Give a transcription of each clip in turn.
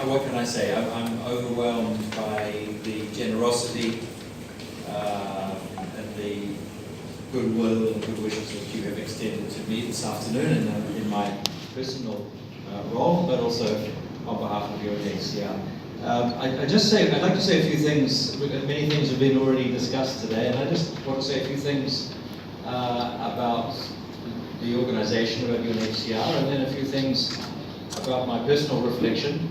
what can I say? I'm overwhelmed by the generosity and the goodwill and good wishes that you have extended to me this afternoon in my personal role, but also on behalf of UNHCR. I'd like to say a few things. Many things have been already discussed today, and I just want to say a few things about the organisation, about UNHCR, and then a few things about my personal reflection,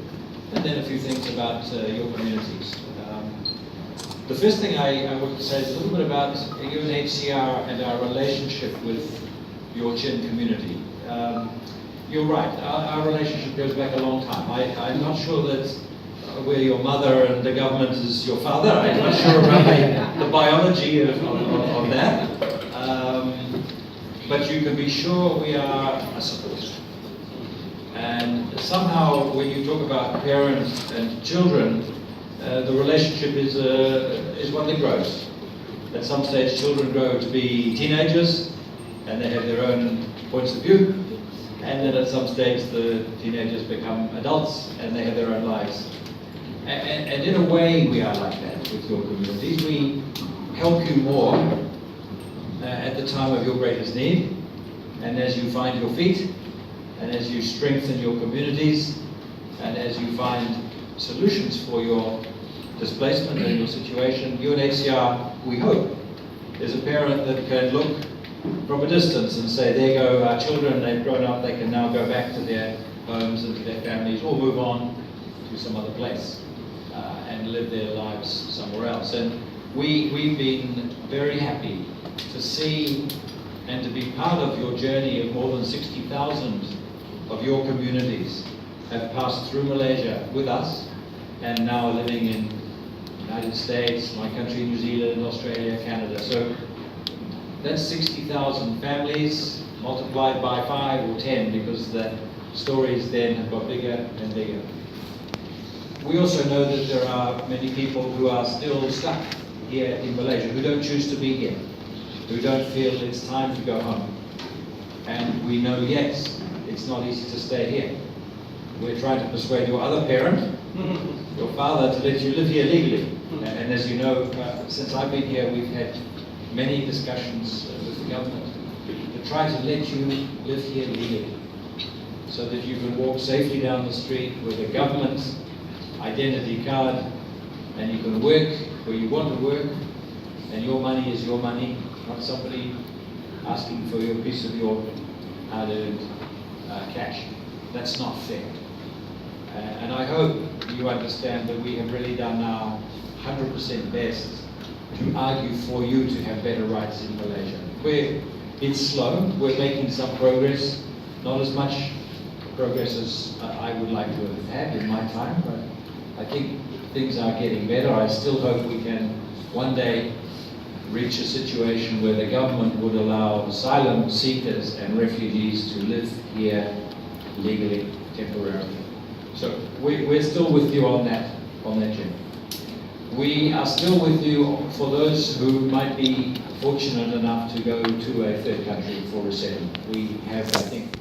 and then a few things about your communities. The first thing I want to say is a little bit about UNHCR and our relationship with your Chin community. You're right, our relationship goes back a long time. I'm not sure that we're your mother and the government is your father. I'm not sure about the biology of that. But you can be sure we are a support. And somehow when you talk about parents and children, the relationship is one that grows. At some stage children grow to be teenagers and they have their own points of view. And then at some stage the teenagers become adults and they have their own lives. And in a way we are like that with your communities. We help you more at the time of your greatest need, and as you find your feet, and as you strengthen your communities, and as you find solutions for your displacement and your situation, UNHCR, we hope, is a parent that can look from a distance and say, there go our children, they've grown up, they can now go back to their homes and to their families, or move on to some other place and live their lives somewhere else. And we've been very happy to see and to be part of your journey of more than 60,000 of your communities have passed through Malaysia with us and now are living in the United States, my country, New Zealand, Australia, Canada. So that's 60,000 families multiplied by 5 or 10 because the stories then have got bigger and bigger. We also know that there are many people who are still stuck here in Malaysia, who don't choose to be here, who don't feel it's time to go home. And we know, yes, it's not easy to stay here. We're trying to persuade your other parent, your father, to let you live here legally. And as you know, since I've been here, we've had many discussions with the government to try to let you live here legally, so that you can walk safely down the street with a government identity card, and you can work where you want to work, and your money is your money, not somebody asking for your piece of your hard-earned cash. That's not fair. And I hope you understand that we have really done our 100% best to argue for you to have better rights in Malaysia. It's slow, we're making some progress, not as much progress as I would like to have had in my time, but I think things are getting better. I still hope we can one day reach a situation where the government would allow asylum seekers and refugees to live here legally, temporarily. So we're still with you on that journey. We are still with you for those who might be fortunate enough to go to a third country for resettlement. We have, I think,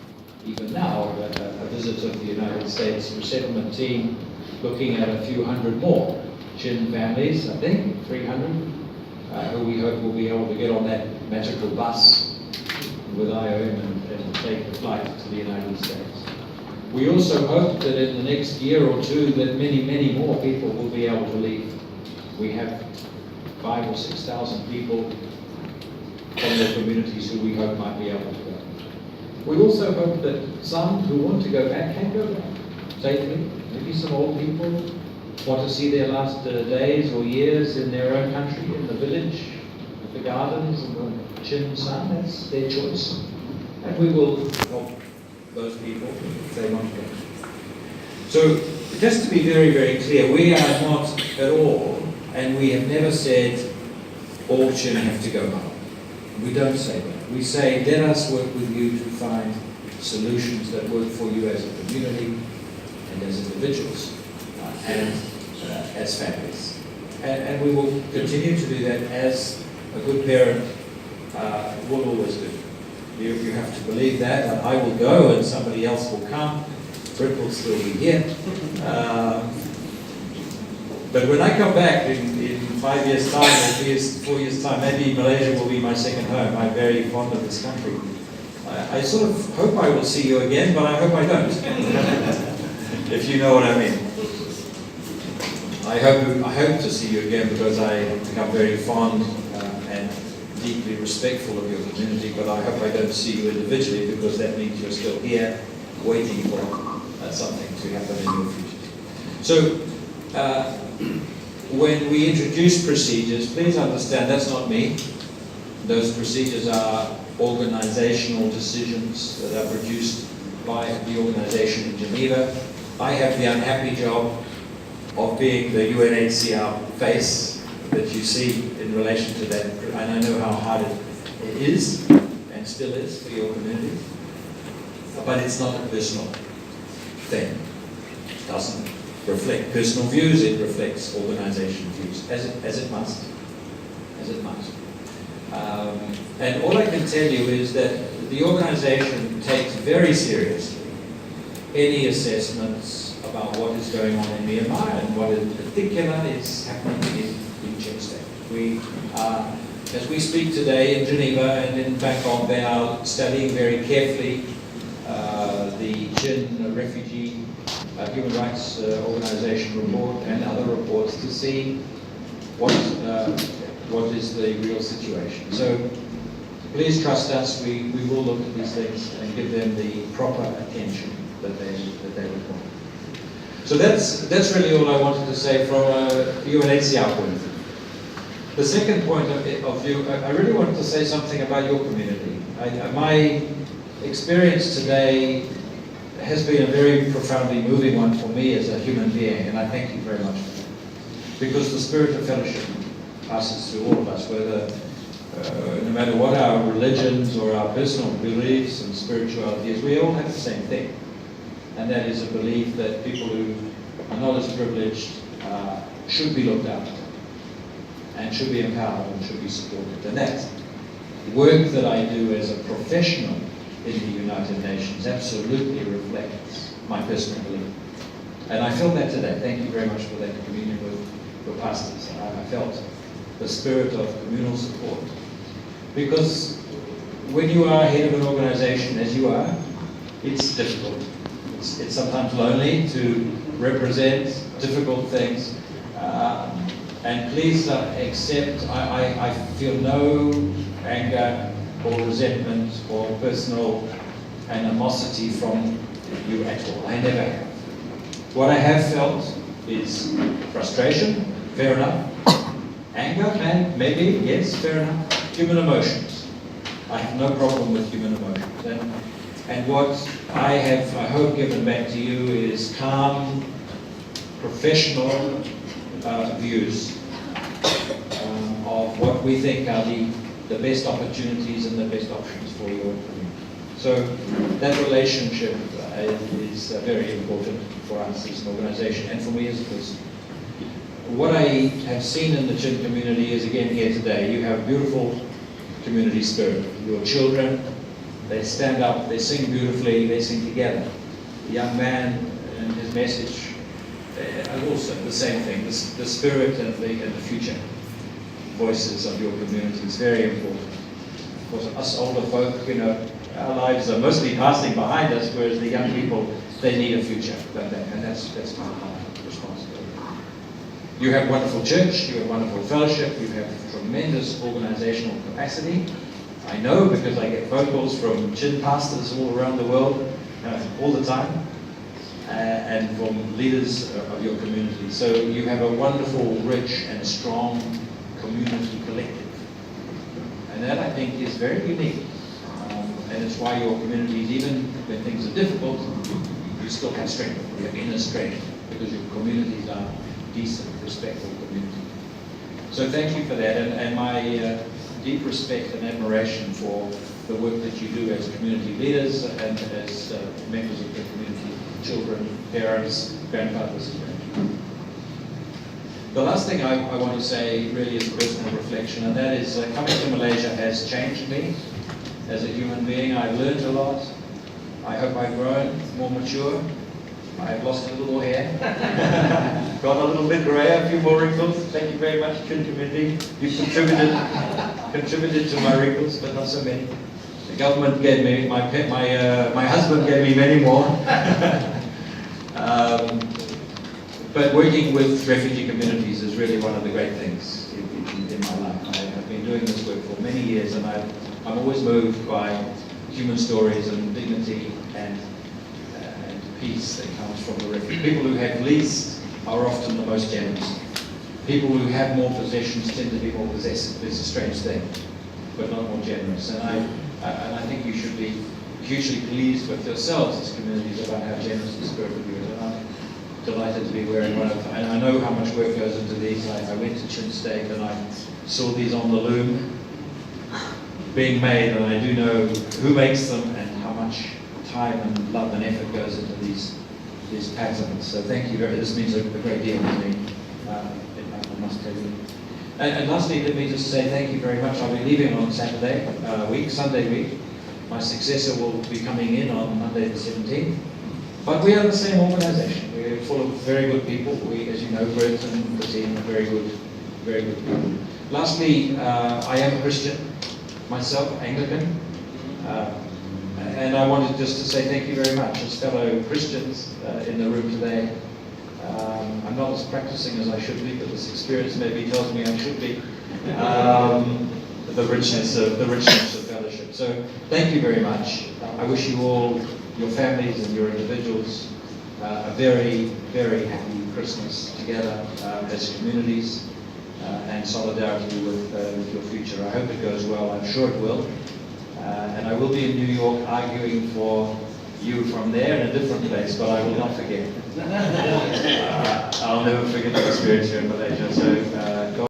even now, a visit of the United States resettlement team looking at a few hundred more Chin families, I think, 300, who we hope will be able to get on that magical bus with IOM and take the flight to the United States. We also hope that in the next year or two that many, many more people will be able to leave. We have 5,000 or 6,000 people from their communities who we hope might be able to go. We also hope that some who want to go back can go back safely. Maybe some old people want to see their last days or years in their own country, in the village, with the gardens and the Chin sun. That's their choice. And we will help those people if they want to go. So just to be very, very clear, we are not at all, and we have never said all Chin have to go home. We don't say that. We say, let us work with you to find solutions that work for you as a community and as individuals and as families. And we will continue to do that as a good parent will always do. You have to believe that, and I will go and somebody else will come. Brit will still be here. But when I come back in 5 years' time, or 4 years' time, maybe Malaysia will be my second home. I'm very fond of this country. I sort of hope I will see you again, but I hope I don't. If you know what I mean. I hope to see you again because I become very fond and deeply respectful of your community, but I hope I don't see you individually because that means you're still here waiting for something to happen in your future. So, when we introduce procedures, please understand that's not me. Those procedures are organizational decisions that are produced by the organization in Geneva. I have the unhappy job of being the UNHCR face that you see in relation to that, and I know how hard it is and still is for your community, but it's not a personal thing. It doesn't reflect personal views, it reflects organization views, as it must. And all I can tell you is that the organization takes very seriously any assessments about what is going on in Myanmar and what in particular is happening in Czech. We are, as we speak today in Geneva and in Bangkok, they are studying very carefully the Chin refugee human rights organization report and other reports to see what is the real situation. So please trust us, we will look at these things and give them the proper attention that they require. So that's really all I wanted to say from a UNHCR point of view. The second point of view, I really wanted to say something about your community. My experience today has been a very profoundly moving one for me as a human being, and I thank you very much for that. Because the spirit of fellowship passes through all of us, whether no matter what our religions or our personal beliefs and spiritualities, we all have the same thing. And that is a belief that people who are not as privileged should be looked after and should be empowered and should be supported. And that work that I do as a professional in the United Nations absolutely reflects my personal belief. And I felt that today. Thank you very much for that communion with your pastors. I felt the spirit of communal support. Because when you are head of an organization, as you are, it's difficult. It's sometimes lonely to represent difficult things. And please accept, I feel no anger or resentment or personal animosity from you at all. I never have. What I have felt is frustration, fair enough. Anger, maybe, yes, fair enough. Human emotions. I have no problem with human emotions. And what I have, I hope, given back to you is calm, professional views of what we think are the best opportunities and the best options for your community. So that relationship is very important for us as an organization and for me as a person. What I have seen in the Chin community is, again, here today, you have beautiful community spirit. Your children, they stand up, they sing beautifully, they sing together. The young man and his message, also the same thing, the spirit and the future voices of your community is very important. Of course, us older folk, our lives are mostly passing behind us, whereas the young people, they need a future, and that's my responsibility. You have wonderful church, you have wonderful fellowship, you have tremendous organizational capacity. I know because I get phone calls from Chin pastors all around the world, all the time, and from leaders of your community. So you have a wonderful, rich, and strong community collective. And that, I think, is very unique. And it's why your communities, even when things are difficult, you still have strength. You have inner strength, because your communities are decent, respectful communities. So thank you for that, and my deep respect and admiration for the work that you do as community leaders and as members of the community, children, parents, grandfathers, and grandchildren. The last thing I want to say really is personal reflection, and that is coming to Malaysia has changed me as a human being. I've learned a lot. I hope I've grown more mature. I've lost a little more hair. Got a little bit grey, a few more wrinkles. Thank you very much, Chin community. You've contributed to my wrinkles, but not so many. The government gave me, my husband gave me many more. But working with refugee communities is really one of the great things in my life. I have been doing this work for many years, and I'm always moved by human stories and dignity and peace that comes from the refugee. People who have least are often the most generous. People who have more possessions tend to be more possessive. It's a strange thing, but not more generous. And I think you should be hugely pleased with yourselves as communities about how generous the spirit of you is. And I'm delighted to be wearing one of them. And I know how much work goes into these. I went to Chin Steak and I saw these on the loom being made, and I do know who makes them and how much time and love and effort goes into these patterns. So thank you very much. This means a great deal to me, I must tell you. And lastly, let me just say thank you very much. I'll be leaving on Sunday week. My successor will be coming in on Monday the 17th. But we are the same organisation. We're full of very good people. We, as you know, Brett and the team are very good people. Lastly, I am a Christian myself, Anglican. And I wanted just to say thank you very much as fellow Christians in the room today. I'm not as practicing as I should be, but this experience maybe tells me I should be. The richness of fellowship. So thank you very much. I wish you all, your families and your individuals, a very, very happy Christmas together as communities and solidarity with your future. I hope it goes well. I'm sure it will. And I will be in New York arguing for you from there in a different place, but I will not forget. I'll never forget the experience here in Malaysia. So God